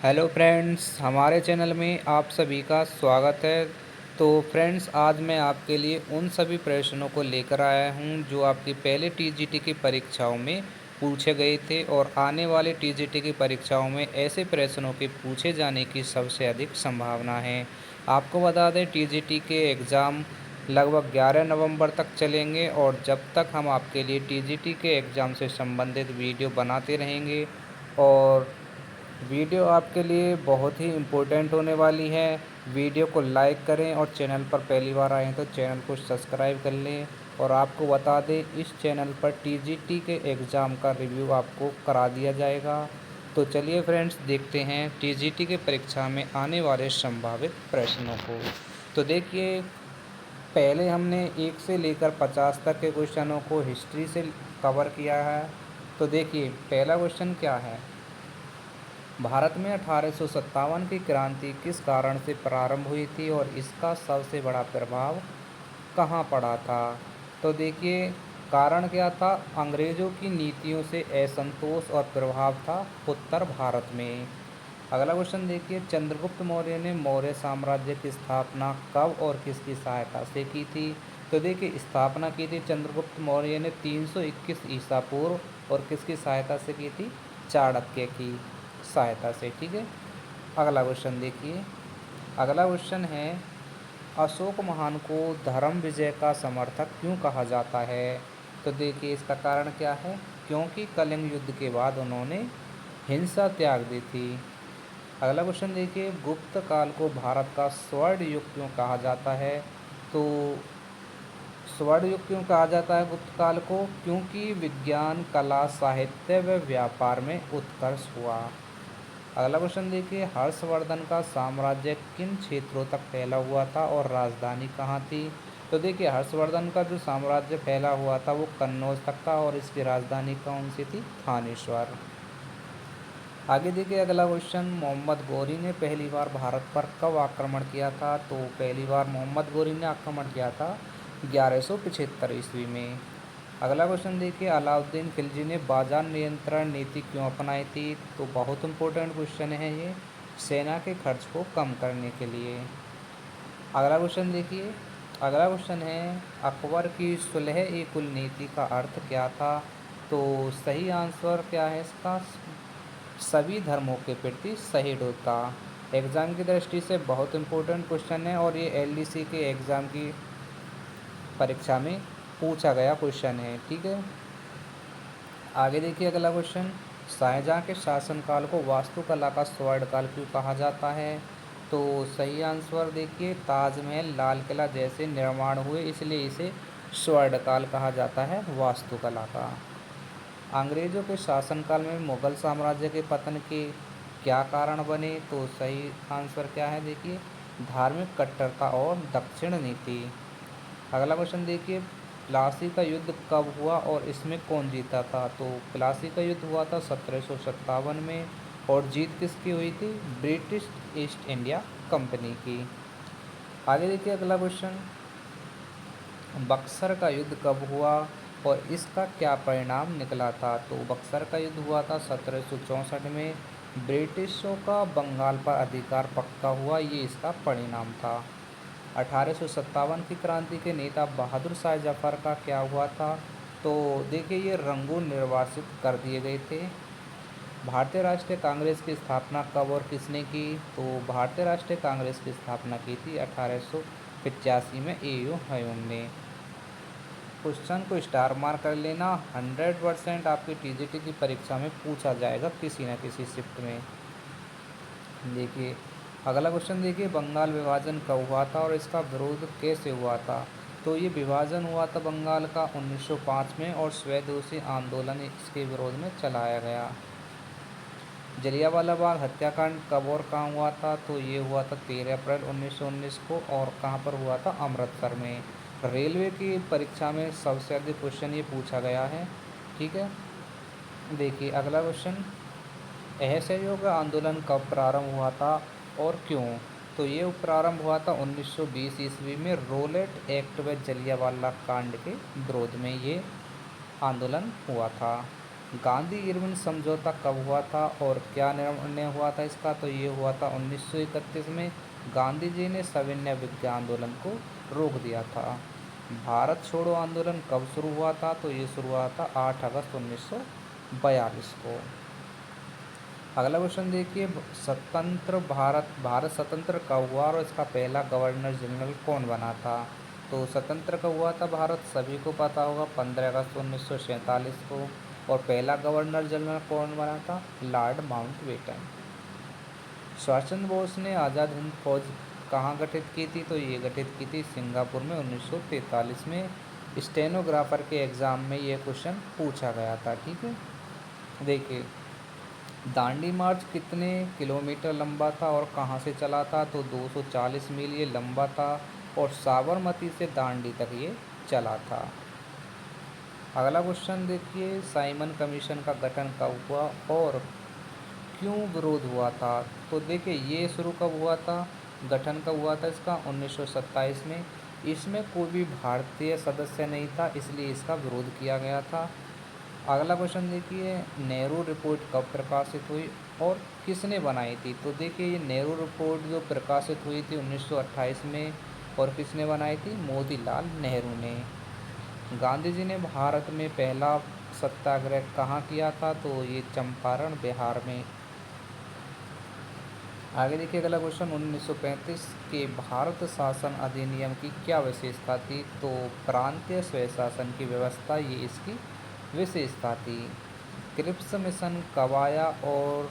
Hello friends, हमारे channel में आप सभी का स्वागत है। तो फ्रेंड्स, आज मैं आपके लिए उन सभी प्रश्नों को लेकर आया हूं जो आपकी पहले टीजीटी की परीक्षाओं में पूछे गए थे और आने वाले टीजीटी की परीक्षाओं में ऐसे प्रश्नों के पूछे जाने की सबसे अधिक संभावना है। आपको बता दें, टीजीटी के एग्ज़ाम लगभग 11 नवंबर तक चलेंगे और जब तक हम आपके लिए टीजीटी के एग्ज़ाम से संबंधित वीडियो बनाते रहेंगे। और वीडियो आपके लिए बहुत ही इम्पोर्टेंट होने वाली है। वीडियो को लाइक करें और चैनल पर पहली बार आए हैं तो चैनल को सब्सक्राइब कर लें। और आपको बता दें, इस चैनल पर टीजीटी के एग्ज़ाम का रिव्यू आपको करा दिया जाएगा। तो चलिए फ्रेंड्स, देखते हैं टीजीटी के परीक्षा में आने वाले संभावित प्रश्नों को। तो देखिए, पहले हमने 1 से लेकर 50 तक के क्वेश्चनों को हिस्ट्री से कवर किया है। तो देखिए, पहला क्वेश्चन क्या है। भारत में 1857 की क्रांति किस कारण से प्रारंभ हुई थी और इसका सबसे बड़ा प्रभाव कहाँ पड़ा था। तो देखिए, कारण क्या था। अंग्रेज़ों की नीतियों से असंतोष और प्रभाव था उत्तर भारत में। अगला क्वेश्चन देखिए, चंद्रगुप्त मौर्य ने मौर्य साम्राज्य की स्थापना कब और किसकी सहायता से की थी। तो देखिए, स्थापना की थी चंद्रगुप्त मौर्य ने 321 ईसा पूर्व और किसकी सहायता से की थी, चाणक्य की सहायता से। ठीक है। अगला क्वेश्चन देखिए, अगला क्वेश्चन है, अशोक महान को धर्म विजय का समर्थक क्यों कहा जाता है। तो देखिए, इसका कारण क्या है। क्योंकि कलिंग युद्ध के बाद उन्होंने हिंसा त्याग दी थी। अगला क्वेश्चन देखिए, गुप्त काल को भारत का स्वर्ण युग क्यों कहा जाता है। तो स्वर्ण युग क्यों कहा जाता है गुप्त काल को, क्योंकि विज्ञान, कला, साहित्य व व्यापार में उत्कर्ष हुआ। अगला क्वेश्चन देखिए, हर्षवर्धन का साम्राज्य किन क्षेत्रों तक फैला हुआ था और राजधानी कहाँ थी। तो देखिए, हर्षवर्धन का जो साम्राज्य फैला हुआ था वो कन्नौज तक था और इसकी राजधानी कौन सी थी, थानेश्वर। आगे देखिए, अगला क्वेश्चन, मोहम्मद गौरी ने पहली बार भारत पर कब आक्रमण किया था। तो पहली बार मोहम्मद गौरी ने आक्रमण किया था 1175 ईस्वी में। अगला क्वेश्चन देखिए, अलाउद्दीन खिलजी ने बाजार नियंत्रण नीति क्यों अपनाई थी। तो बहुत इंपॉर्टेंट क्वेश्चन है ये, सेना के खर्च को कम करने के लिए। अगला क्वेश्चन देखिए, अगला क्वेश्चन है, अकबर की सुलह ए कुल नीति का अर्थ क्या था। तो सही आंसर क्या है इसका, सभी धर्मों के प्रति सहिष्णुता। एग्ज़ाम की दृष्टि से बहुत इंपॉर्टेंट क्वेश्चन है और ये एलडीसी के एग्ज़ाम की परीक्षा में पूछा गया क्वेश्चन है। ठीक है। आगे देखिए, अगला क्वेश्चन, शाहजहाँ के शासनकाल को वास्तुकला का स्वर्णकाल क्यों कहा जाता है। तो सही आंसर देखिए, ताजमहल, लाल किला जैसे निर्माण हुए इसलिए इसे स्वर्णकाल कहा जाता है वास्तुकला का। अंग्रेज़ों के शासनकाल में मुगल साम्राज्य के पतन के क्या कारण बने। तो सही आंसर क्या है देखिए, धार्मिक कट्टरता और दक्षिण नीति। अगला क्वेश्चन देखिए, प्लासी का युद्ध कब हुआ और इसमें कौन जीता था। तो प्लासी का युद्ध हुआ था 1757 में और जीत किसकी हुई थी, ब्रिटिश ईस्ट इंडिया कंपनी की। आगे देखिए, अगला क्वेश्चन, बक्सर का युद्ध कब हुआ और इसका क्या परिणाम निकला था। तो बक्सर का युद्ध हुआ था 1764 में। ब्रिटिशों का बंगाल पर अधिकार पक्का हुआ, ये इसका परिणाम था। 1857 की क्रांति के नेता बहादुर शाह जफर का क्या हुआ था। तो देखिए, ये रंगून निर्वासित कर दिए गए थे। भारतीय राष्ट्रीय कांग्रेस की स्थापना कब और किसने की। तो भारतीय राष्ट्रीय कांग्रेस की स्थापना की थी 1885 में ए.यू. ह्यूम ने। क्वेश्चन को स्टार मार्क कर लेना, 100% आपकी टीजीटी की परीक्षा में पूछा जाएगा किसी न किसी शिफ्ट में। देखिए, अगला क्वेश्चन देखिए, बंगाल विभाजन कब हुआ था और इसका विरोध कैसे हुआ था। तो ये विभाजन हुआ था बंगाल का 1905 में और स्वदेशी आंदोलन इसके विरोध में चलाया गया। जलियांवाला बाग हत्याकांड कब और कहाँ हुआ था। तो ये हुआ था 13 अप्रैल 1919 को और कहाँ पर हुआ था, अमृतसर में। रेलवे की परीक्षा में सबसे अधिक क्वेश्चन ये पूछा गया है। ठीक है। देखिए, अगला क्वेश्चन, असहयोग आंदोलन कब प्रारंभ हुआ था और क्यों। तो ये प्रारंभ हुआ था 1920 ईस्वी में रोलेट एक्ट व जलियांवाला कांड के विरोध में ये आंदोलन हुआ था। गांधी इरविन समझौता कब हुआ था और क्या निर्णय हुआ था इसका? तो ये हुआ था 1931 में। गांधी जी ने सविनय विज्ञान आंदोलन को रोक दिया था। भारत छोड़ो आंदोलन कब शुरू हुआ था? तो ये शुरू हुआ था 8 अगस्त 1942 को। अगला क्वेश्चन देखिए, स्वतंत्र भारत स्वतंत्र कब हुआ और इसका पहला गवर्नर जनरल कौन बना था? तो स्वतंत्र कब हुआ था भारत? सभी को पता होगा, 15 अगस्त 1947 को। और पहला गवर्नर जनरल कौन बना था? Lord Mountbatten. सुभाष चंद्र बोस ने आज़ाद हिंद फौज कहाँ गठित की थी? तो ये गठित की थी सिंगापुर में 1943 में। स्टेनोग्राफर के एग्ज़ाम में ये क्वेश्चन पूछा गया था, ठीक है। देखिए, दांडी मार्च कितने किलोमीटर लंबा था और कहाँ से चला था? तो 240 मील ये लंबा था और साबरमती से दांडी तक ये चला था। अगला क्वेश्चन देखिए, साइमन कमीशन का गठन कब हुआ और क्यों विरोध हुआ था? तो देखिए, ये शुरू कब हुआ था, गठन कब हुआ था इसका? 1927 में। इसमें कोई भी भारतीय सदस्य नहीं था, इसलिए इसका विरोध किया गया था। अगला क्वेश्चन देखिए, नेहरू रिपोर्ट कब प्रकाशित हुई और किसने बनाई थी? तो देखिए, ये नेहरू रिपोर्ट जो प्रकाशित हुई थी 1928 में, और किसने बनाई थी? मोतीलाल नेहरू ने। गांधी जी ने भारत में पहला सत्याग्रह कहाँ किया था? तो ये चंपारण बिहार में। आगे देखिए अगला क्वेश्चन, 1935 के भारत शासन अधिनियम की क्या विशेषता थी? तो प्रांतीय स्वशासन की व्यवस्था ये इसकी विशेषता थी। क्रिप्स मिशन कब आया और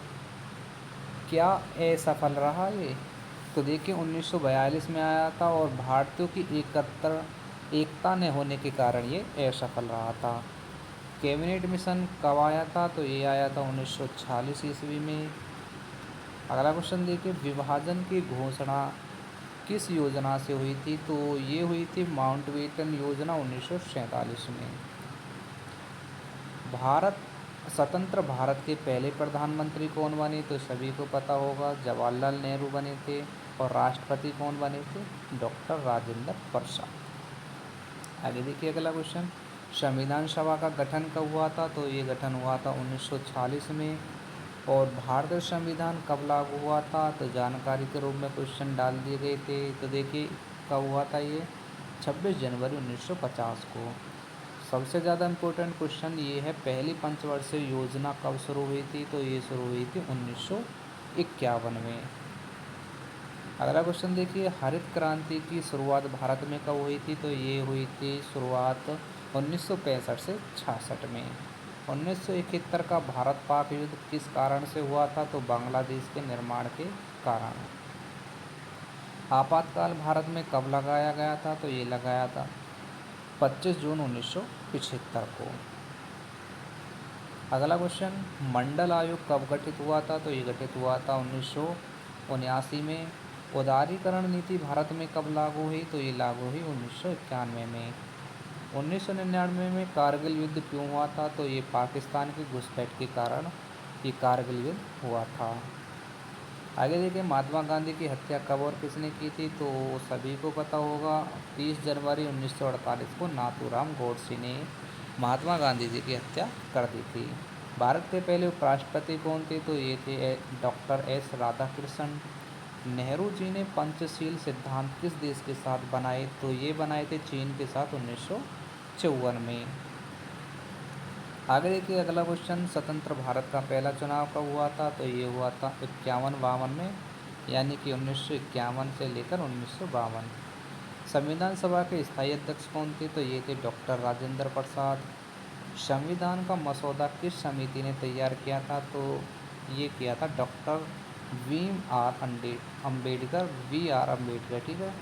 क्या असफल रहा ये? तो देखिए, 1942 में आया था और भारतीयों की एकता न होने के कारण ये असफल रहा था। कैबिनेट मिशन कब आया था? तो ये आया था 1946 ईस्वी में। अगला क्वेश्चन देखिए, विभाजन की घोषणा किस योजना से हुई थी? तो ये हुई थी माउंटबेटन योजना 1947 में। भारत स्वतंत्र भारत के पहले प्रधानमंत्री कौन बने? तो सभी को पता होगा, जवाहरलाल नेहरू बने थे। और राष्ट्रपति कौन बने थे? डॉक्टर राजेंद्र प्रसाद। आगे देखिए अगला क्वेश्चन, संविधान सभा का गठन कब हुआ था? तो ये गठन हुआ था 1946 में। और भारतीय संविधान कब लागू हुआ था? तो जानकारी के रूप में क्वेश्चन डाल दिए गए थे। तो देखिए, कब हुआ था ये? 26 जनवरी 1950 को। सबसे ज़्यादा इम्पोर्टेंट क्वेश्चन ये है, पहली पंचवर्षीय योजना कब शुरू हुई थी? तो ये शुरू हुई थी 1951 में। अगला क्वेश्चन देखिए, हरित क्रांति की शुरुआत भारत में कब हुई थी? तो ये हुई थी शुरुआत 1965 से 66 में। 1971 का भारत पाक युद्ध किस कारण से हुआ था? तो बांग्लादेश के निर्माण के कारण। आपातकाल भारत में कब लगाया गया था? तो ये लगाया था 25 जून 1975 को। अगला क्वेश्चन, मंडल आयोग कब गठित हुआ था? तो ये गठित हुआ था 1979 में। उदारीकरण नीति भारत में कब लागू हुई? तो ये लागू हुई 1991 में। 1999 में कारगिल युद्ध क्यों हुआ था? तो ये पाकिस्तान की घुसपैठ के कारण ये कारगिल युद्ध हुआ था। आगे देखिए, महात्मा गांधी की हत्या कब और किसने की थी? तो सभी को पता होगा, 30 जनवरी 1948 को नाथूराम गोडसे ने महात्मा गांधी जी की हत्या कर दी थी। भारत के पहले उपराष्ट्रपति कौन थे? तो ये थे डॉक्टर एस राधाकृष्णन। नेहरू जी ने पंचशील सिद्धांत किस देश के साथ बनाए? तो ये बनाए थे चीन के साथ 1954 में। आगे देखिए अगला क्वेश्चन, स्वतंत्र भारत का पहला चुनाव कब हुआ था? तो ये हुआ था 51-52 में, यानी कि 1951 से लेकर 1952। संविधान सभा के स्थायी अध्यक्ष कौन थे? तो ये थे डॉक्टर राजेंद्र प्रसाद। संविधान का मसौदा किस समिति ने तैयार किया था? तो ये किया था डॉक्टर वी आर अम्बेडकर, ठीक है।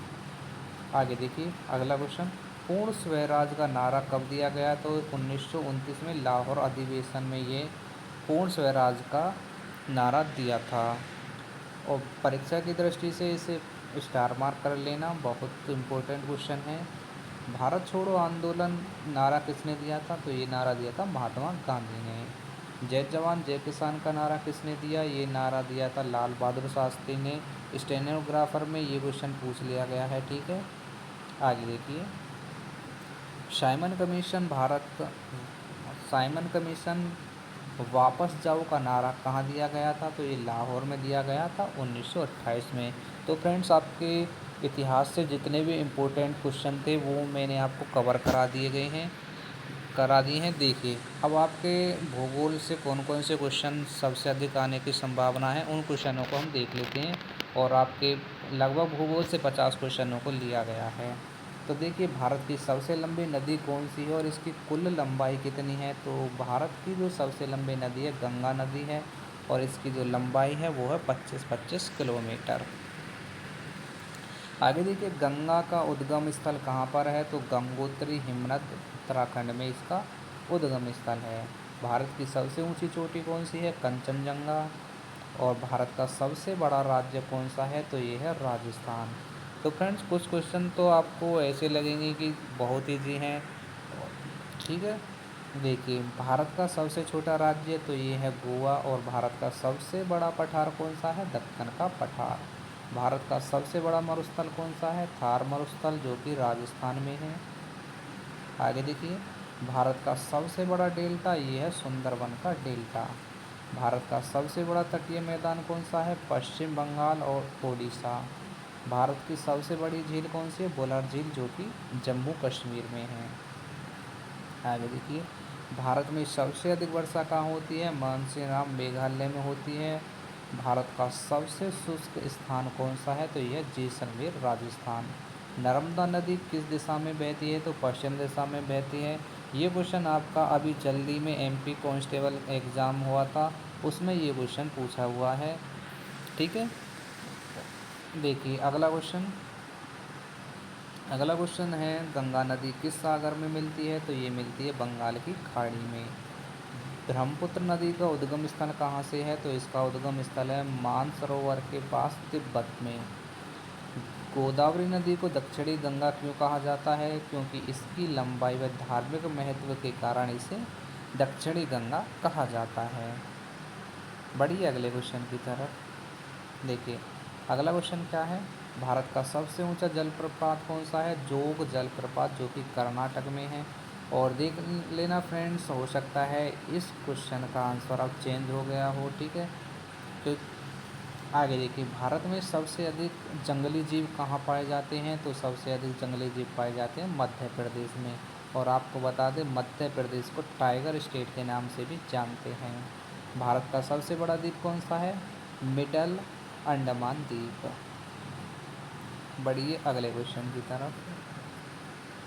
आगे देखिए अगला क्वेश्चन, पूर्ण स्वराज का नारा कब दिया गया? तो 1929 में लाहौर अधिवेशन में ये पूर्ण स्वराज का नारा दिया था। और परीक्षा की दृष्टि से इसे स्टार मार्क कर लेना, बहुत इम्पोर्टेंट क्वेश्चन है। भारत छोड़ो आंदोलन नारा किसने दिया था? तो ये नारा दिया था महात्मा गांधी ने। जय जवान जय किसान का नारा किसने दिया? ये नारा दिया था लाल बहादुर शास्त्री ने। स्टेनोग्राफर में ये क्वेश्चन पूछ लिया गया है, ठीक है। आगे देखिए, साइमन कमीशन वापस जाओ का नारा कहाँ दिया गया था, तो ये लाहौर में दिया गया था 1928 में। तो फ्रेंड्स, आपके इतिहास से जितने भी इम्पोर्टेंट क्वेश्चन थे वो मैंने आपको कवर करा दिए हैं। देखिए, अब आपके भूगोल से कौन कौन से क्वेश्चन सबसे अधिक आने की संभावना है, उन क्वेश्चनों को हम देख लेते हैं। और आपके लगभग भूगोल से 50 क्वेश्चनों को लिया गया है। तो देखिए, भारत की सबसे लंबी नदी कौन सी है और इसकी कुल लंबाई कितनी है। तो भारत की जो सबसे लंबी नदी है गंगा नदी है, और इसकी जो लंबाई है वो है 25-25 किलोमीटर। आगे देखिए, गंगा का उद्गम स्थल कहाँ पर है, तो गंगोत्री हिमनद उत्तराखंड में इसका उद्गम स्थल है। भारत की सबसे ऊंची चोटी कौन सी है, कंचनजंगा। और भारत का सबसे बड़ा राज्य कौन सा है, तो ये है राजस्थान। तो फ्रेंड्स, कुछ क्वेश्चन तो आपको ऐसे लगेंगे कि बहुत ईजी हैं, ठीक है। देखिए, भारत का सबसे छोटा राज्य तो ये है गोवा। और भारत का सबसे बड़ा पठार कौन सा है, दक्कन का पठार। भारत का सबसे बड़ा मरुस्थल कौन सा है, थार मरुस्थल, जो कि राजस्थान में है। आगे देखिए, भारत का सबसे बड़ा डेल्टा ये है सुंदरबन का डेल्टा। भारत का सबसे बड़ा तटीय मैदान कौन सा है, पश्चिम बंगाल और ओडिशा। भारत की सबसे बड़ी झील कौन सी है, बुलर झील, जो कि जम्मू कश्मीर में है। आगे देखिए, भारत में सबसे अधिक वर्षा कहाँ होती है, मानसीराम मेघालय में होती है। भारत का सबसे शुष्क स्थान कौन सा है, तो यह जैसलमेर राजस्थान। नर्मदा नदी किस दिशा में बहती है, तो पश्चिम दिशा में बहती है। ये क्वेश्चन आपका अभी जल्दी में एमपी कांस्टेबल एग्ज़ाम हुआ था, उसमें ये क्वेश्चन पूछा हुआ है, ठीक है। देखिए, अगला क्वेश्चन है, गंगा नदी किस सागर में मिलती है, तो ये मिलती है बंगाल की खाड़ी में। ब्रह्मपुत्र नदी का उद्गम स्थल कहाँ से है, तो इसका उद्गम स्थल है मानसरोवर के पास तिब्बत में। गोदावरी नदी को दक्षिणी गंगा क्यों कहा जाता है, क्योंकि इसकी लंबाई व धार्मिक महत्व के कारण इसे दक्षिणी गंगा कहा जाता है। बढ़िए अगले क्वेश्चन की तरफ। देखिए, अगला क्वेश्चन क्या है, भारत का सबसे ऊंचा जलप्रपात कौन सा है, जोग जलप्रपात, जो कि कर्नाटक में है। और देख लेना फ्रेंड्स, हो सकता है इस क्वेश्चन का आंसर अब चेंज हो गया हो, ठीक है। तो आगे देखिए, भारत में सबसे अधिक जंगली जीव कहाँ पाए जाते हैं, तो सबसे अधिक जंगली जीव पाए जाते हैं मध्य प्रदेश में। और आपको बता दें, मध्य प्रदेश को टाइगर स्टेट के नाम से भी जानते हैं। भारत का सबसे बड़ा द्वीप कौन सा है, मिडल अंडमान द्वीप। बढ़िए अगले क्वेश्चन की तरफ।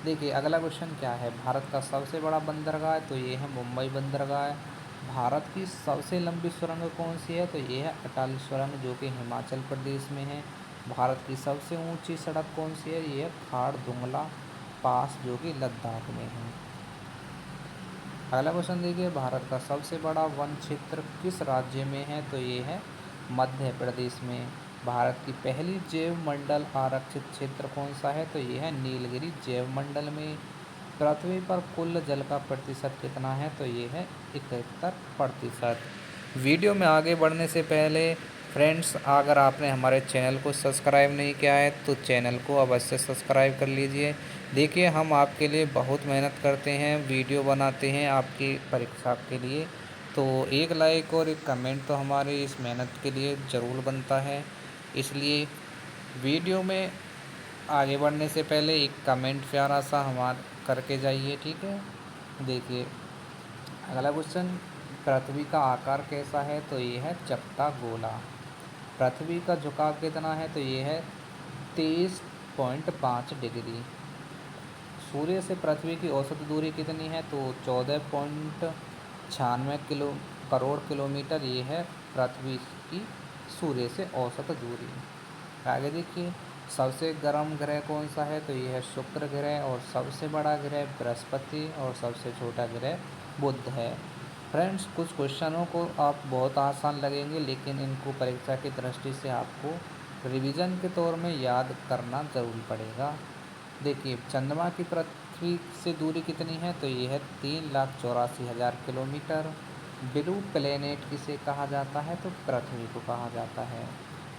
देखिए, अगला क्वेश्चन क्या है, भारत का सबसे बड़ा बंदरगाह, तो ये है मुंबई बंदरगाह। भारत की सबसे लंबी सुरंग कौन सी है, तो ये है अटल सुरंग, जो कि हिमाचल प्रदेश में है। भारत की सबसे ऊंची सड़क कौन सी है, ये है खारदुंगला पास, जो कि लद्दाख में है। अगला क्वेश्चन देखिए, भारत का सबसे बड़ा वन क्षेत्र किस राज्य में है, तो ये है मध्य प्रदेश में। भारत की पहली जैव मंडल आरक्षित क्षेत्र कौन सा है, तो ये है नीलगिरी जैव मंडल में। पृथ्वी पर कुल जल का प्रतिशत कितना है, तो ये है 71%। वीडियो में आगे बढ़ने से पहले फ्रेंड्स, अगर आपने हमारे चैनल को सब्सक्राइब नहीं किया है तो चैनल को अवश्य सब्सक्राइब कर लीजिए। देखिए, हम आपके लिए बहुत मेहनत करते हैं, वीडियो बनाते हैं आपकी परीक्षा के लिए। तो एक लाइक और एक कमेंट तो हमारे इस मेहनत के लिए ज़रूर बनता है। इसलिए वीडियो में आगे बढ़ने से पहले एक कमेंट प्यारा सा हमारा करके जाइए, ठीक है। देखिए, अगला क्वेश्चन, पृथ्वी का आकार कैसा है, तो ये है चपटा गोला। पृथ्वी का झुकाव कितना है, तो ये है 23.5 डिग्री। सूर्य से पृथ्वी की औसत दूरी कितनी है, तो 14.96 करोड़ किलोमीटर, ये है पृथ्वी की सूर्य से औसत दूरी। आगे देखिए, सबसे गर्म ग्रह कौन सा है, तो ये है शुक्र ग्रह। और सबसे बड़ा ग्रह बृहस्पति, और सबसे छोटा ग्रह बुध है। फ्रेंड्स, कुछ क्वेश्चनों को आप बहुत आसान लगेंगे, लेकिन इनको परीक्षा की दृष्टि से आपको रिवीजन के तौर में याद करना ज़रूर पड़ेगा। देखिए, चंद्रमा की पृथ्वी से दूरी कितनी है, तो ये है 3,84,000 किलोमीटर। ब्लू प्लेनेट किसे कहा जाता है, तो पृथ्वी को कहा जाता है।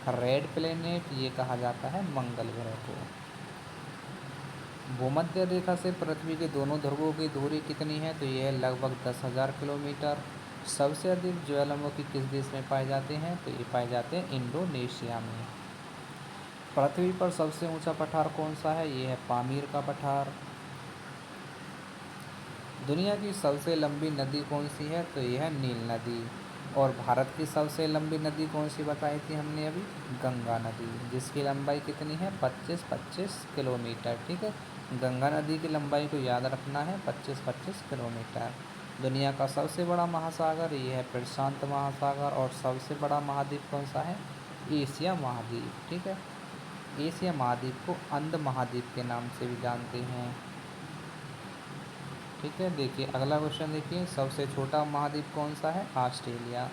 रेड प्लेनेट ये कहा जाता है मंगल ग्रह को। भूमध्य रेखा से पृथ्वी के दोनों ध्रुवों की दूरी कितनी है, तो यह है लगभग 10,000 किलोमीटर। सबसे अधिक ज्वालामुखी किस देश में पाए जाते हैं? तो ये पाए जाते हैं इंडोनेशिया में। पृथ्वी पर सबसे ऊंचा पठार कौन सा है? ये है पामीर का पठार। दुनिया की सबसे लंबी नदी कौन सी है? तो यह है नील नदी। और भारत की सबसे लंबी नदी कौन सी बताई थी हमने अभी? गंगा नदी, जिसकी लंबाई कितनी है? 25-25 किलोमीटर। ठीक है, गंगा नदी की लंबाई को याद रखना है, 25-25 किलोमीटर। दुनिया का सबसे बड़ा महासागर ये है प्रशांत महासागर। और सबसे बड़ा महाद्वीप कौन सा है? एशिया महाद्वीप। ठीक है, एशिया महाद्वीप को अंध महाद्वीप के नाम से भी जानते हैं। ठीक है, देखिए अगला क्वेश्चन देखिए, सबसे छोटा महाद्वीप कौन सा है? ऑस्ट्रेलिया।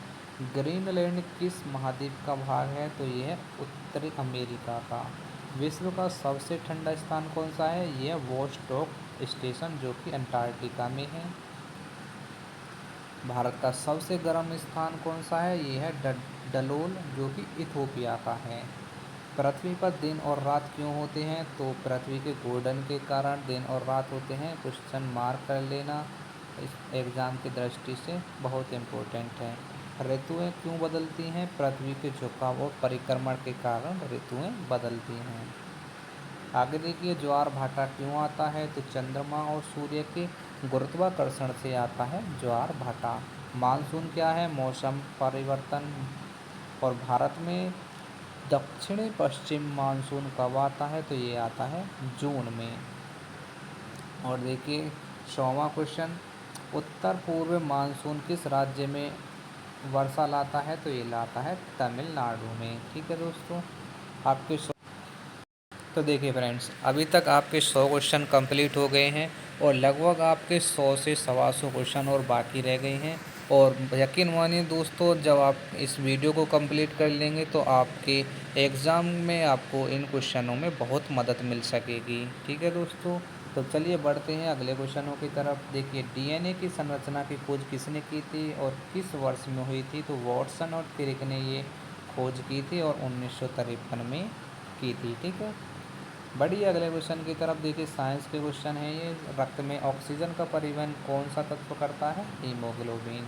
ग्रीनलैंड किस महाद्वीप का भाग है? तो ये है उत्तरी अमेरिका का। विश्व का सबसे ठंडा स्थान कौन सा है? यह वोस्टॉक स्टेशन, जो कि अंटार्कटिका में है। भारत का सबसे गर्म स्थान कौन सा है? ये है डलोल, जो कि इथोपिया का है। पृथ्वी पर दिन और रात क्यों होते हैं? तो पृथ्वी के घूर्णन के कारण दिन और रात होते हैं। क्वेश्चन मार्क कर लेना, इस एग्ज़ाम की दृष्टि से बहुत इम्पोर्टेंट है। ऋतुएं क्यों बदलती हैं? पृथ्वी के झुकाव और परिक्रमण के कारण ऋतुएं बदलती हैं। आगे देखिए, ज्वार भाटा क्यों आता है? तो चंद्रमा और सूर्य के गुरुत्वाकर्षण से आता है ज्वार भाटा। मानसून क्या है? मौसम परिवर्तन। और भारत में दक्षिणी पश्चिम मानसून कब आता है? तो ये आता है जून में। और देखिए 100वां क्वेश्चन, उत्तर पूर्व मानसून किस राज्य में वर्षा लाता है? तो ये लाता है तमिलनाडु में। ठीक है दोस्तों, आपके तो देखिए फ्रेंड्स, अभी तक आपके 100 क्वेश्चन कंप्लीट हो गए हैं और लगभग आपके 100 से 125 क्वेश्चन और बाकी रह गए हैं। और यकीन मानिए दोस्तों, जब आप इस वीडियो को कंप्लीट कर लेंगे तो आपके एग्ज़ाम में आपको इन क्वेश्चनों में बहुत मदद मिल सकेगी। ठीक है दोस्तों, तो चलिए बढ़ते हैं अगले क्वेश्चनों की तरफ। देखिए, डीएनए की संरचना की खोज किसने की थी और किस वर्ष में हुई थी? तो वॉटसन और क्रिक ने ये खोज की थी और 1953 में की थी। ठीक है, बढ़िए अगले क्वेश्चन की तरफ। देखिए साइंस के क्वेश्चन है ये। रक्त में ऑक्सीजन का परिवहन कौन सा तत्व करता है? हीमोग्लोबिन।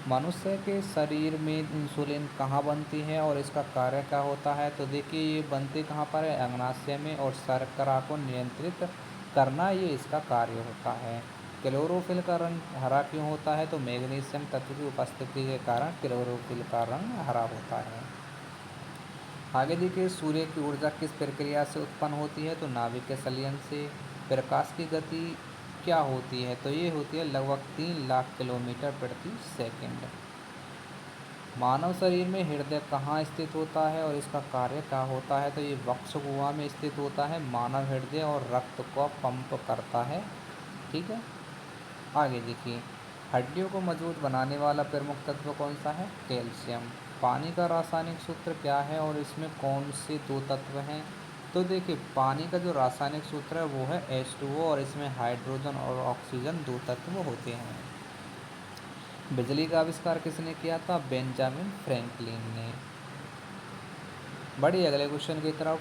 मनुष्य के शरीर में इंसुलिन कहाँ बनती है और इसका कार्य क्या होता है? तो देखिए ये बनती कहाँ पर है? अग्नाशय में। और शर्करा को नियंत्रित करना ये इसका कार्य होता है। क्लोरोफिल का रंग हरा क्यों होता है? तो मैग्नीशियम तत्व की उपस्थिति के कारण क्लोरोफिल का रंग हरा होता है। आगे देखिए, सूर्य की ऊर्जा किस प्रक्रिया से उत्पन्न होती है? तो नाभिक संलयन से। प्रकाश की गति क्या होती है? तो ये होती है लगभग 3 लाख किलोमीटर प्रति सेकंड। मानव शरीर में हृदय कहाँ स्थित होता है और इसका कार्य क्या होता है? तो ये वक्ष गुहा में स्थित होता है मानव हृदय और रक्त को पंप करता है। ठीक है, आगे देखिए, हड्डियों को मजबूत बनाने वाला प्रमुख तत्व कौन सा है? कैल्शियम। पानी का रासायनिक सूत्र क्या है और इसमें कौन से दो तत्व हैं? तो देखिए पानी का जो रासायनिक सूत्र है वो है H2O और इसमें हाइड्रोजन और ऑक्सीजन दो तत्व होते हैं। बिजली का आविष्कार किसने किया था? बेंजामिन फ्रैंकलिन ने। बढ़िए अगले क्वेश्चन की तरफ।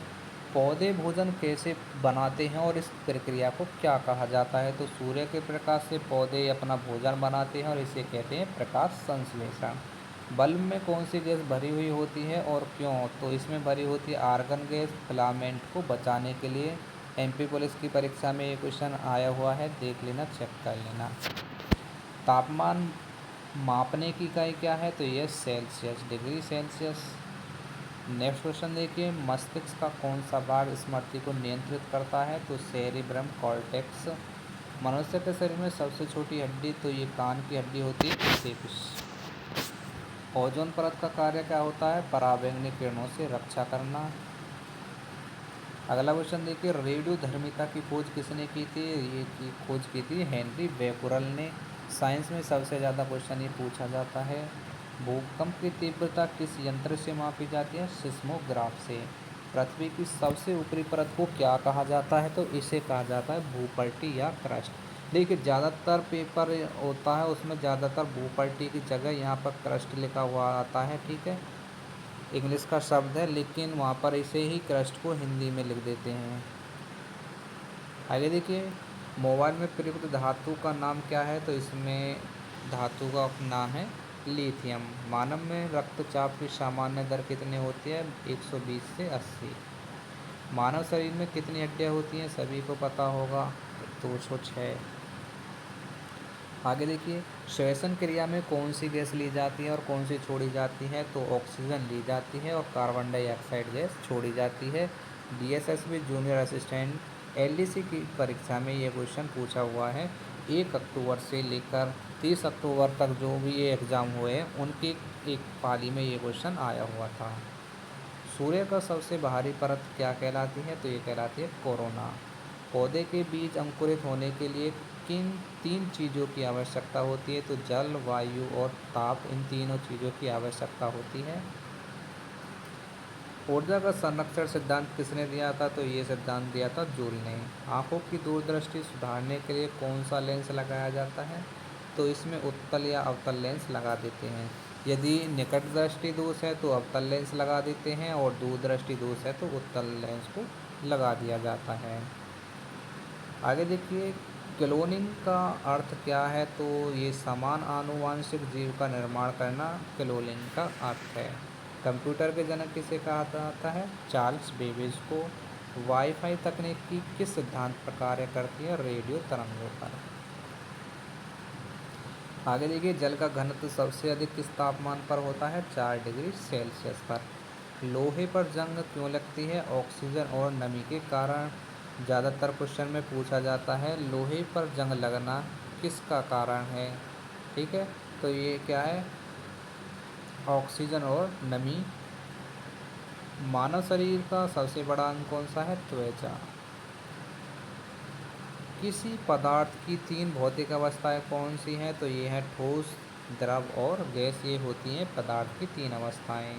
पौधे भोजन कैसे बनाते हैं और इस प्रक्रिया को क्या कहा जाता है? तो सूर्य के प्रकाश से पौधे अपना भोजन बनाते हैं और इसे कहते हैं प्रकाश संश्लेषण। बल्ब में कौन सी गैस भरी हुई होती है और क्यों? तो इसमें भरी होती है आर्गन गैस, फिलामेंट को बचाने के लिए। एमपी पुलिस की परीक्षा में ये क्वेश्चन आया हुआ है, देख लेना, चेक कर लेना। तापमान मापने की इकाई क्या है? तो ये Celsius, degree Celsius. Next question देखिए, मस्तिष्क का कौन सा भाग स्मृति को नियंत्रित करता है? तो सेरिब्रम कॉर्टेक्स। मनुष्य के शरीर में सबसे छोटी हड्डी तो ये कान की हड्डी होती है, स्टेपिस। ओजोन परत का कार्य क्या होता है? पराबैंगनी किरणों से रक्षा करना। अगला क्वेश्चन देखिए, रेडियोधर्मिता की खोज किसने की थी? ये की खोज की थी हेनरी बेकुरल ने। साइंस में सबसे ज़्यादा क्वेश्चन ये पूछा जाता है। भूकंप की तीव्रता किस यंत्र से मापी जाती है? सिस्मोग्राफ से। पृथ्वी की सबसे ऊपरी परत को क्या कहा जाता है? तो इसे कहा जाता है भूपट्टी या क्रस्ट। देखिए ज़्यादातर पेपर होता है उसमें ज़्यादातर भूपट्टी की जगह यहाँ पर क्रस्ट लिखा हुआ आता है। ठीक है, इंग्लिश का शब्द है लेकिन वहाँ पर इसे ही क्रस्ट को हिंदी में लिख देते हैं। आगे देखिए, मोबाइल में प्रयुक्त धातु का नाम क्या है? तो इसमें धातु का नाम है लिथियम। मानव में रक्तचाप की सामान्य दर कितनी होती है? 120 से 80। मानव शरीर में कितनी हड्डियां होती हैं? सभी को पता होगा, 206। आगे देखिए, श्वसन क्रिया में कौन सी गैस ली जाती है और कौन सी छोड़ी जाती है? तो ऑक्सीजन ली जाती है और कार्बन डाइऑक्साइड गैस छोड़ी जाती है। डीएसएसबी जूनियर असिस्टेंट एलडीसी की परीक्षा में ये क्वेश्चन पूछा हुआ है। 1 अक्टूबर से लेकर 30 अक्टूबर तक जो भी ये एग्ज़ाम हुए हैं उनकी एक पाली में ये क्वेश्चन आया हुआ था। सूर्य का सबसे बाहरी परत क्या कहलाती है? तो ये कहलाती है कोरोना। पौधे के बीज अंकुरित होने के लिए किन 3 चीज़ों की आवश्यकता होती है? तो जल, वायु और ताप, इन तीनों चीज़ों की आवश्यकता होती है। ऊर्जा का संरक्षण सिद्धांत किसने दिया था? तो ये सिद्धांत दिया था जूल ने। आंखों की दूरदृष्टि सुधारने के लिए कौन सा लेंस लगाया जाता है? तो इसमें उत्तल या अवतल लेंस लगा देते हैं। यदि निकट दृष्टि दोष है तो अवतल लेंस लगा देते हैं और दूरदृष्टि दोष है तो उत्तल लेंस को लगा दिया जाता है। आगे देखिए, क्लोनिंग का अर्थ क्या है? तो ये समान आनुवांशिक जीव का निर्माण करना क्लोनिंग का अर्थ है। कंप्यूटर के जनक किसे कहा जाता है? चार्ल्स बेबेज को। वाईफाई तकनीक की किस सिद्धांत पर कार्य करती है? रेडियो तरंगों पर। आगे देखिए, जल का घनत्व सबसे अधिक किस तापमान पर होता है? 4 डिग्री सेल्सियस पर। लोहे पर जंग क्यों लगती है? ऑक्सीजन और नमी के कारण। ज़्यादातर क्वेश्चन में पूछा जाता है लोहे पर जंग लगना किसका कारण है। ठीक है, तो ये क्या है? ऑक्सीजन और नमी। मानव शरीर का सबसे बड़ा अंग कौन सा है? त्वचा। किसी पदार्थ की 3 भौतिक अवस्थाएं कौन सी हैं? तो ये है ठोस, द्रव और गैस। ये होती हैं पदार्थ की 3 अवस्थाएं।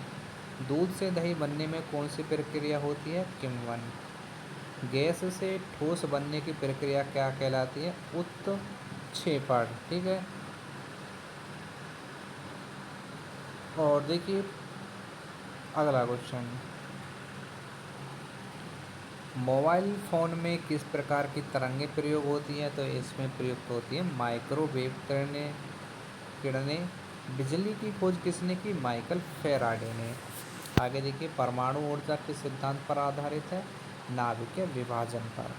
दूध से दही बनने में कौन सी प्रक्रिया होती है? किण्वन। गैस से ठोस बनने की प्रक्रिया क्या कहलाती है? उत्क्षेपण। ठीक है, और देखिए अगला क्वेश्चन, मोबाइल फ़ोन में किस प्रकार की तरंगें प्रयोग होती हैं? तो इसमें प्रयुक्त होती है माइक्रोवेव किरणें। बिजली की खोज किसने की? माइकल फैराडे ने। आगे देखिए, परमाणु ऊर्जा किस सिद्धांत पर आधारित है? नाभिकीय विभाजन पर।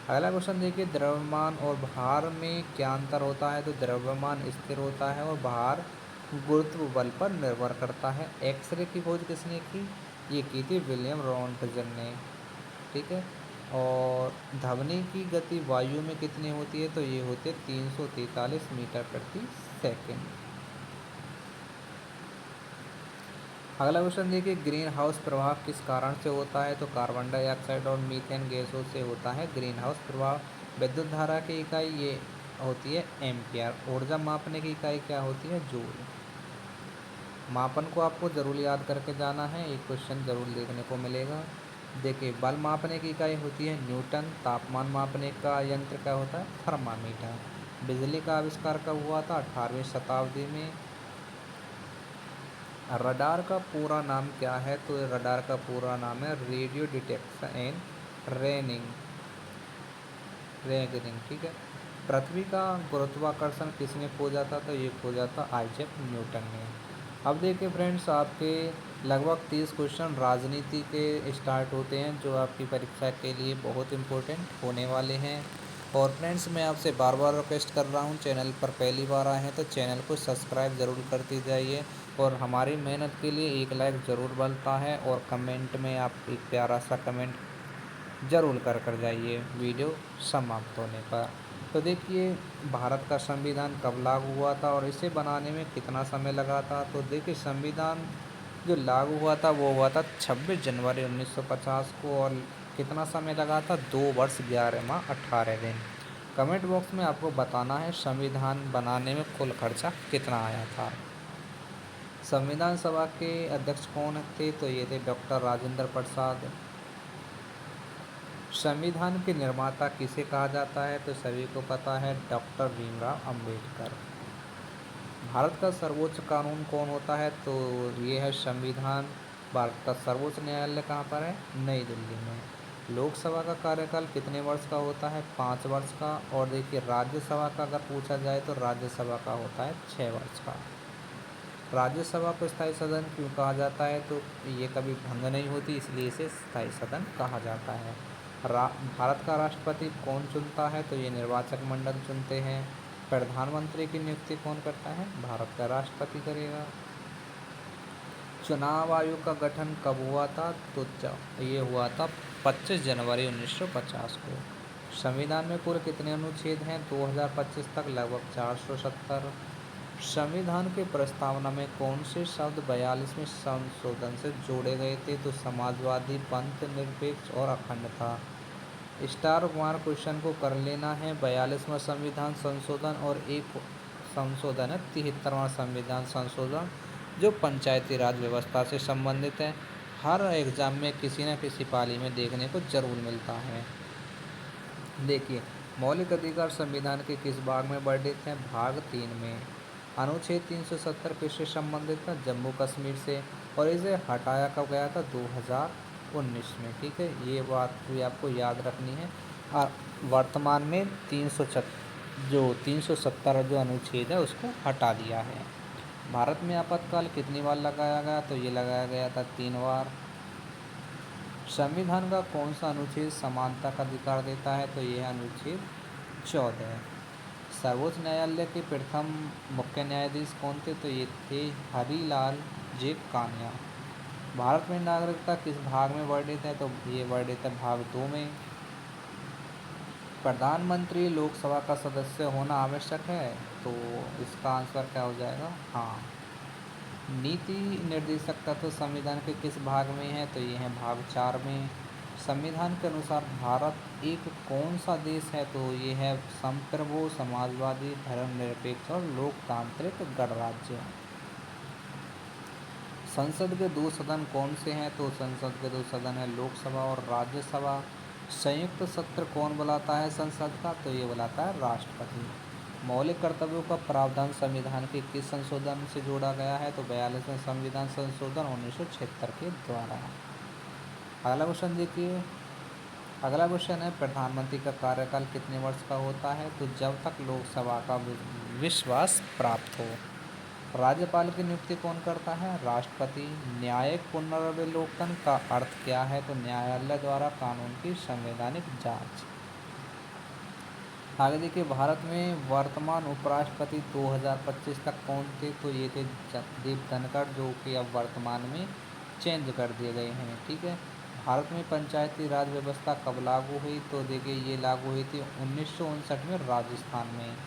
अगला क्वेश्चन देखिए, द्रव्यमान और भार में क्या अंतर होता है? तो द्रव्यमान स्थिर होता है और भार गुरुत्व बल पर निर्भर करता है। एक्सरे की खोज किसने की? ये की थी विलियम रॉन्टजन ने। ठीक है, और ध्वनि की गति वायु में कितनी होती है? तो ये होती है 343 मीटर प्रति सेकंड। अगला क्वेश्चन देखिए, ग्रीन हाउस प्रभाव किस कारण से होता है? तो कार्बन डाइऑक्साइड और मीथेन गैसों से होता है ग्रीन हाउस प्रभाव। विद्युत धारा की इकाई ये होती है एम्पियर। ऊर्जा मापने की इकाई क्या होती है? जूल। मापन को आपको ज़रूर याद करके जाना है, एक क्वेश्चन ज़रूर देखने को मिलेगा। देखिए, बल मापने की इकाई होती है न्यूटन। तापमान मापने का यंत्र क्या होता है? थर्मामीटर। बिजली का आविष्कार कब हुआ था? 18वीं शताब्दी में। रडार का पूरा नाम क्या है? तो रडार का पूरा नाम है रेडियो डिटेक्शन एंड रेंजरिंग। ठीक है, पृथ्वी का गुरुत्वाकर्षण किसने खोजा था? तो ये खोजा था आइजैक न्यूटन ने। अब देखिए फ्रेंड्स, आपके लगभग 30 क्वेश्चन राजनीति के स्टार्ट होते हैं जो आपकी परीक्षा के लिए बहुत इम्पोर्टेंट होने वाले हैं। और फ्रेंड्स, मैं आपसे बार बार रिक्वेस्ट कर रहा हूँ, चैनल पर पहली बार आए हैं तो चैनल को सब्सक्राइब ज़रूर करते जाइए और हमारी मेहनत के लिए एक लाइक ज़रूर बनता है और कमेंट में आप एक प्यारा सा कमेंट ज़रूर कर जाइए वीडियो समाप्त होने पर। तो देखिए, भारत का संविधान कब लागू हुआ था और इसे बनाने में कितना समय लगा था? तो देखिए, संविधान जो लागू हुआ था वो हुआ था 26 जनवरी 1950 को और कितना समय लगा था? 2 वर्ष 11 माह 18 दिन। कमेंट बॉक्स में आपको बताना है संविधान बनाने में कुल खर्चा कितना आया था। संविधान सभा के अध्यक्ष कौन थे? तो ये थे डॉक्टर राजेंद्र प्रसाद। संविधान के निर्माता किसे कहा जाता है? तो सभी को पता है, डॉक्टर भीमराव अंबेडकर। भारत का सर्वोच्च कानून कौन होता है? तो ये है संविधान। भारत का सर्वोच्च न्यायालय कहाँ पर है? नई दिल्ली में। लोकसभा का कार्यकाल कितने वर्ष का होता है? 5 वर्ष का। और देखिए राज्यसभा का अगर पूछा जाए तो राज्यसभा का होता है 6 वर्ष का। राज्यसभा को स्थायी सदन क्यों कहा जाता है? तो ये कभी भंग नहीं होती, इसलिए इसे स्थायी सदन कहा जाता है। भारत का राष्ट्रपति कौन चुनता है? तो ये निर्वाचक मंडल चुनते हैं। प्रधानमंत्री की नियुक्ति कौन करता है? भारत का राष्ट्रपति करेगा। चुनाव आयोग का गठन कब हुआ था? तो ये हुआ था 25 जनवरी 1950 को। संविधान में कुल कितने अनुच्छेद हैं? 2025 तक लगभग 470। संविधान के प्रस्तावना में कौन से शब्द 42वें संशोधन से जोड़े गए थे? तो समाजवादी, पंथ निरपेक्ष और अखंडता। स्टार मार्क क्वेश्चन को कर लेना है। 42वां संविधान संशोधन और एक संशोधन है 73वां संविधान संशोधन, जो पंचायती राज व्यवस्था से संबंधित है। हर एग्जाम में किसी न किसी पाली में देखने को जरूर मिलता है। देखिए, मौलिक अधिकार संविधान के किस भाग में वर्णित हैं? भाग 3 में। अनुच्छेद 370 किससे संबंधित था? जम्मू कश्मीर से। और इसे हटाया कब गया था? 2019 में। ठीक है, ये बात भी आपको याद रखनी है। और वर्तमान में 370 जो अनुच्छेद है उसको हटा दिया है। भारत में आपातकाल कितनी बार लगाया गया? तो ये लगाया गया था 3 बार। संविधान का कौन सा अनुच्छेद समानता का अधिकार देता है? तो यह अनुच्छेद 14। सर्वोच्च न्यायालय के प्रथम मुख्य न्यायाधीश कौन थे? तो ये थे हरिलाल जे कान्या। भारत में नागरिकता किस भाग में वर्णित है? तो ये वर्णित है भाग 2 में। प्रधानमंत्री लोकसभा का सदस्य होना आवश्यक है? तो इसका आंसर क्या हो जाएगा? हाँ। नीति निर्देशक तत्व संविधान के किस भाग में है? तो ये है भाग 4 में। संविधान के अनुसार भारत एक कौन सा देश है? तो ये है संप्रभु, समाजवादी, धर्मनिरपेक्ष और लोकतांत्रिक गणराज्य। संसद के 2 सदन कौन से हैं? तो संसद के 2 सदन है लोकसभा और राज्यसभा। संयुक्त सत्र कौन बुलाता है संसद का? तो ये बुलाता है राष्ट्रपति। मौलिक कर्तव्यों का प्रावधान संविधान के किस संशोधन से जोड़ा गया है? तो 42वें संविधान संशोधन 1976 के द्वारा। अगला क्वेश्चन देखिए। अगला क्वेश्चन है प्रधानमंत्री का कार्यकाल कितने वर्ष का होता है? तो जब तक लोकसभा का विश्वास प्राप्त हो। राज्यपाल की नियुक्ति कौन करता है? राष्ट्रपति। न्यायिक पुनरावलोकन का अर्थ क्या है? तो न्यायालय द्वारा कानून की संवैधानिक जांच। आगे देखिए, भारत में वर्तमान उपराष्ट्रपति 2025 तक कौन थे? तो ये थे जगदीप धनखड़, जो कि अब वर्तमान में चेंज कर दिए गए हैं। ठीक है। भारत में पंचायती राज व्यवस्था कब लागू हुई? तो देखिए, ये लागू हुई थी 1959 में राजस्थान में।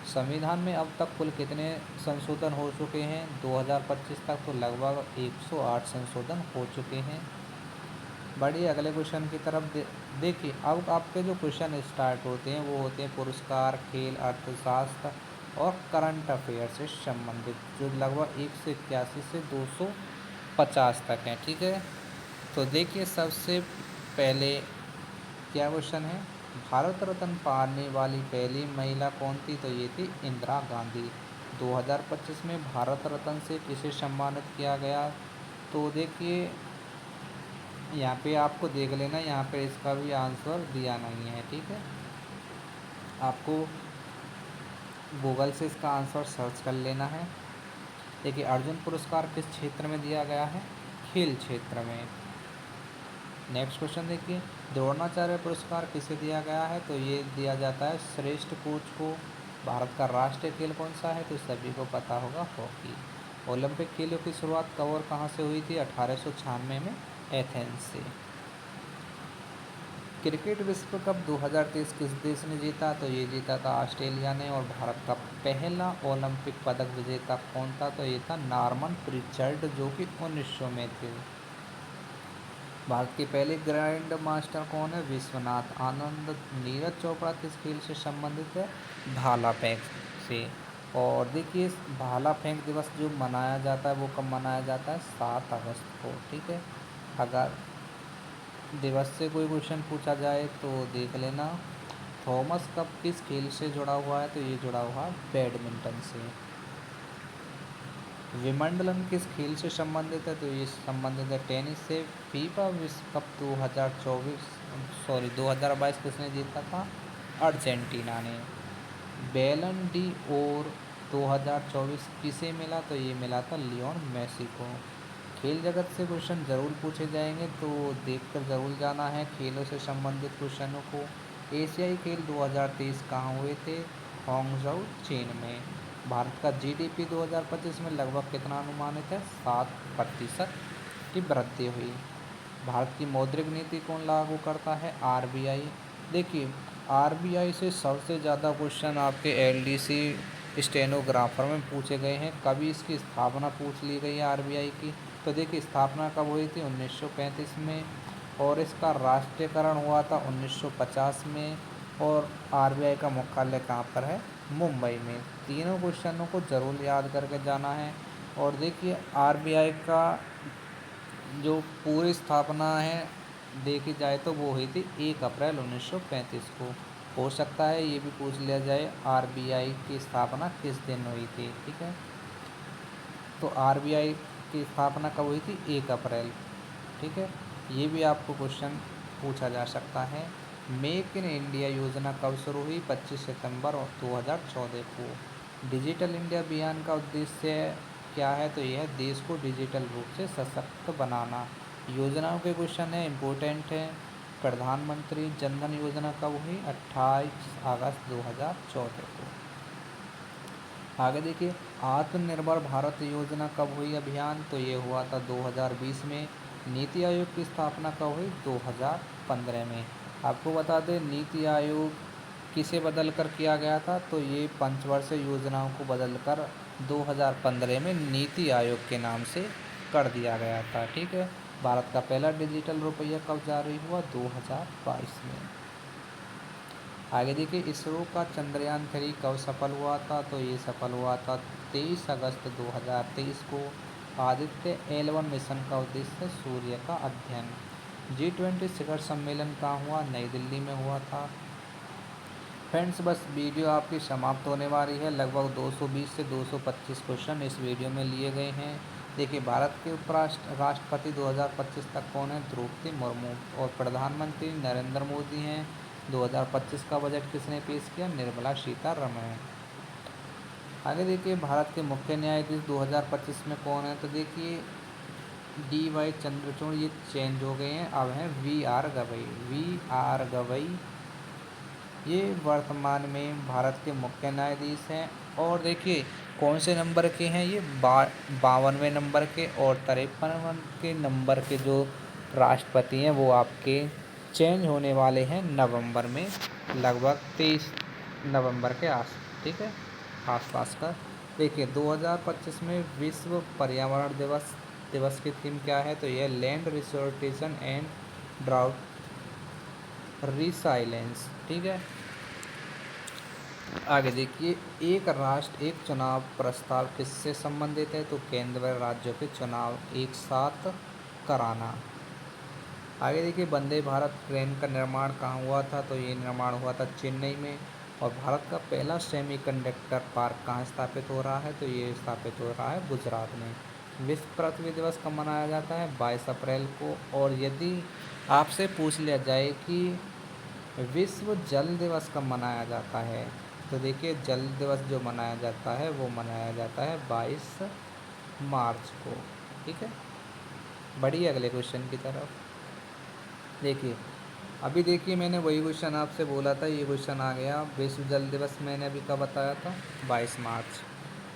संविधान में अब तक कुल कितने संशोधन हो चुके हैं? 2025 तक तो लगभग 108 संशोधन हो चुके हैं। बढ़िए अगले क्वेश्चन की तरफ देखिए। अब आपके जो क्वेश्चन स्टार्ट होते हैं वो होते हैं पुरस्कार, खेल, अर्थशास्त्र और करंट अफेयर से संबंधित, जो लगभग 181 से 250 तक हैं। ठीक है, तो देखिए सबसे पहले क्या क्वेश्चन है? भारत रत्न पाने वाली पहली महिला कौन थी? तो ये थी इंदिरा गांधी। 2025 में भारत रत्न से किसे सम्मानित किया गया? तो देखिए, यहाँ पे आपको देख लेना, यहाँ पे इसका भी आंसर दिया नहीं है। ठीक है, आपको गूगल से इसका आंसर सर्च कर लेना है। देखिए, अर्जुन पुरस्कार किस क्षेत्र में दिया गया है? खेल क्षेत्र में। नेक्स्ट क्वेश्चन देखिए, द्रोणाचार्य पुरस्कार किसे दिया गया है? तो ये दिया जाता है श्रेष्ठ कोच को। भारत का राष्ट्रीय खेल कौन सा है? तो सभी को पता होगा, हॉकी। ओलंपिक खेलों की शुरुआत कब और कहाँ से हुई थी? 1896 में एथेंस से। क्रिकेट विश्व कप 2023 किस देश ने जीता? तो ये जीता था ऑस्ट्रेलिया ने। और भारत का पहला ओलंपिक पदक विजेता कौन था? तो ये था नॉर्मन प्रिचर्ड, जो कि 1900 में थे। भारत के पहले ग्रैंड मास्टर कौन है? विश्वनाथ आनंद। नीरज चोपड़ा किस खेल से संबंधित है? भाला फेंक से। और देखिए, भाला फेंक दिवस जो मनाया जाता है वो कब मनाया जाता है? 7 अगस्त को। ठीक है, अगर दिवस से कोई क्वेश्चन पूछा जाए तो देख लेना। थॉमस कप किस खेल से जुड़ा हुआ है? तो ये जुड़ा हुआ है बैडमिंटन से। विंबलडन किस खेल से संबंधित है? तो ये संबंधित है टेनिस से। फीफा विश्व कप 2024 सॉरी 2022 किसने जीता था? अर्जेंटीना ने। बैलन डी और 2024 किसे मिला? तो ये मिला था लियोन मेसी को। खेल जगत से क्वेश्चन ज़रूर पूछे जाएंगे, तो देखकर ज़रूर जाना है खेलों से संबंधित क्वेश्चनों को। एशियाई खेल 2023 कहाँ हुए थे? हांगझोउ, चीन में। भारत का जीडीपी 2025 में लगभग कितना अनुमानित है? 7% की वृद्धि हुई। भारत की मौद्रिक नीति कौन लागू करता है? आरबीआई। देखिए, आरबीआई से सबसे ज़्यादा क्वेश्चन आपके एलडीसी स्टेनोग्राफर में पूछे गए हैं। कभी इसकी स्थापना पूछ ली गई है आरबीआई की। तो देखिए, स्थापना कब हुई थी? 1935 में। और इसका राष्ट्रीयकरण हुआ था 1950 में। और आरबीआई का मुख्यालय कहाँ पर है? मुंबई में। तीनों क्वेश्चनों को ज़रूर याद करके जाना है। और देखिए, आरबीआई का जो पूरी स्थापना है देखी जाए तो वो हुई थी 1 अप्रैल 1935 को। हो सकता है ये भी पूछ लिया जाए आरबीआई की स्थापना किस दिन हुई थी, ठीक है। तो आरबीआई की स्थापना कब हुई थी? 1 अप्रैल, ठीक है। ये भी आपको क्वेश्चन पूछा जा सकता है। मेक इन इंडिया योजना कब शुरू हुई? 25 सितंबर 2014 को। डिजिटल इंडिया अभियान का उद्देश्य क्या है? तो यह देश को डिजिटल रूप से सशक्त बनाना। योजनाओं के क्वेश्चन है, इम्पोर्टेंट है। प्रधानमंत्री जनधन योजना कब हुई? 28 अगस्त 2014 को। आगे देखिए, आत्मनिर्भर भारत योजना कब हुई अभियान? तो ये हुआ था 2020 में। नीति आयोग की स्थापना कब हुई? 2015 में। आपको बता दें, नीति आयोग किसे बदल कर किया गया था? तो ये पंचवर्षीय योजनाओं को बदलकर 2015 में नीति आयोग के नाम से कर दिया गया था, ठीक है। भारत का पहला डिजिटल रुपया कब जारी हुआ? 2022 में। आगे देखिए, इसरो का चंद्रयान 3 कब सफल हुआ था? तो ये सफल हुआ था 23 अगस्त 2023 को। आदित्य L1 मिशन का उद्देश्य सूर्य का अध्ययन। G20 शिखर सम्मेलन कहाँ हुआ? नई दिल्ली में हुआ था। फ्रेंड्स, बस वीडियो आपकी समाप्त होने वाली है। लगभग 220 से 225 क्वेश्चन इस वीडियो में लिए गए हैं। देखिए, भारत के राष्ट्रपति 2025 तक कौन है? द्रौपदी मुर्मू। और प्रधानमंत्री नरेंद्र मोदी हैं। 2025 का बजट किसने पेश किया? निर्मला सीतारमण। आगे देखिए, भारत के मुख्य न्यायाधीश 2025 में कौन है? तो देखिए, DY चंद्रचूड़ ये चेंज हो गए हैं, अब हैं VR गवई। VR गवई ये वर्तमान में भारत के मुख्य न्यायाधीश हैं। और देखिए, कौन से नंबर के हैं ये? 52वें नंबर के। और 53 के नंबर के जो राष्ट्रपति हैं वो आपके चेंज होने वाले हैं नवंबर में, लगभग 23 नवंबर के ठीक है, आसपास का। देखिए, 2025 में विश्व पर्यावरण दिवस की थीम क्या है? तो यह land restoration and drought resilience, ठीक है। आगे देखिए, एक राष्ट्र एक चुनाव प्रस्ताव किससे संबंधित है? तो केंद्र व राज्यों के चुनाव एक साथ कराना। आगे देखिए, वंदे भारत ट्रेन का निर्माण कहाँ हुआ था? तो ये निर्माण हुआ था चेन्नई में। और भारत का पहला सेमीकंडक्टर पार्क कहाँ स्थापित हो रहा है? तो ये स्थापित हो रहा है गुजरात में। विश्व पृथ्वी दिवस कब मनाया जाता है? 22 अप्रैल को। और यदि आपसे पूछ लिया जाए कि विश्व जल दिवस कब मनाया जाता है? तो देखिए, जल दिवस जो मनाया जाता है वो मनाया जाता है 22 मार्च को, ठीक है। बढ़िए अगले क्वेश्चन की तरफ। देखिए, अभी देखिए, मैंने वही क्वेश्चन आपसे बोला था, ये क्वेश्चन आ गया। विश्व जल दिवस मैंने अभी कब बताया था? 22 मार्च।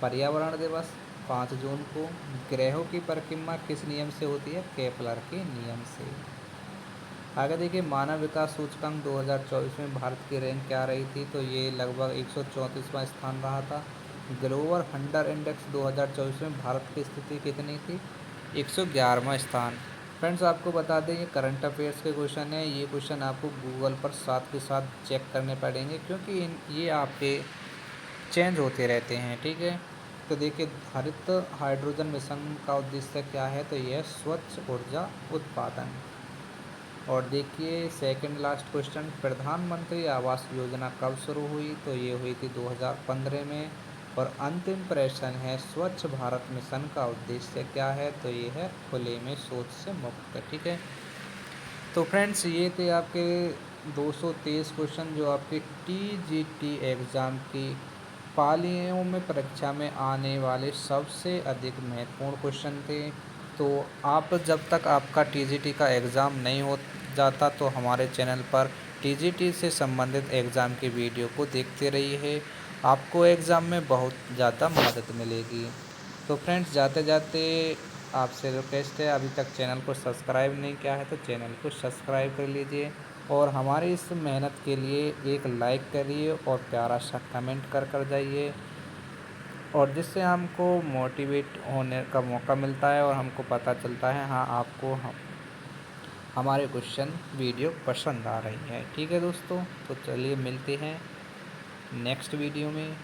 पर्यावरण दिवस 5 जून को। ग्रहों की परिक्रमा किस नियम से होती है? केपलर के नियम से। आगे देखिए, मानव विकास सूचकांक 2024 में भारत की रैंक क्या रही थी? तो ये लगभग 134वां स्थान रहा था। ग्लोबल हंटर इंडेक्स 2024 में भारत की स्थिति कितनी थी? 111वां स्थान। फ्रेंड्स, आपको बता दें, ये करंट अफेयर्स के क्वेश्चन है। ये क्वेश्चन आपको गूगल पर साथ के साथ चेक करने पड़ेंगे, क्योंकि ये आपके चेंज होते रहते हैं, ठीक है। तो देखिए, हरित हाइड्रोजन मिशन का उद्देश्य क्या है? तो यह स्वच्छ ऊर्जा उत्पादन। और देखिए, सेकंड लास्ट क्वेश्चन, प्रधानमंत्री आवास योजना कब शुरू हुई? तो ये हुई थी 2015 में। और अंतिम प्रश्न है, स्वच्छ भारत मिशन का उद्देश्य क्या है? तो ये है खुले में शौच से मुक्त, ठीक है। तो फ्रेंड्स ये थे आपके 223 क्वेश्चन जो आपके टीजीटी एग्ज़ाम की पालियों में परीक्षा में आने वाले सबसे अधिक महत्वपूर्ण क्वेश्चन थे। तो आप जब तक आपका टीजीटी का एग्ज़ाम नहीं हो जाता तो हमारे चैनल पर टीजीटी से संबंधित एग्ज़ाम की वीडियो को देखते रहिए। आपको एग्ज़ाम में बहुत ज़्यादा मदद मिलेगी। तो फ्रेंड्स जाते जाते आपसे रिक्वेस्ट है, अभी तक चैनल को सब्सक्राइब नहीं किया है तो चैनल को सब्सक्राइब कर लीजिए और हमारी इस मेहनत के लिए एक लाइक करिए और प्यारा सा कमेंट कर जाइए, और जिससे हमको मोटिवेट होने का मौका मिलता है और हमको पता चलता है हाँ आपको हमारे क्वेश्चन वीडियो पसंद आ रही है। ठीक है दोस्तों, तो चलिए मिलते हैं नेक्स्ट वीडियो में।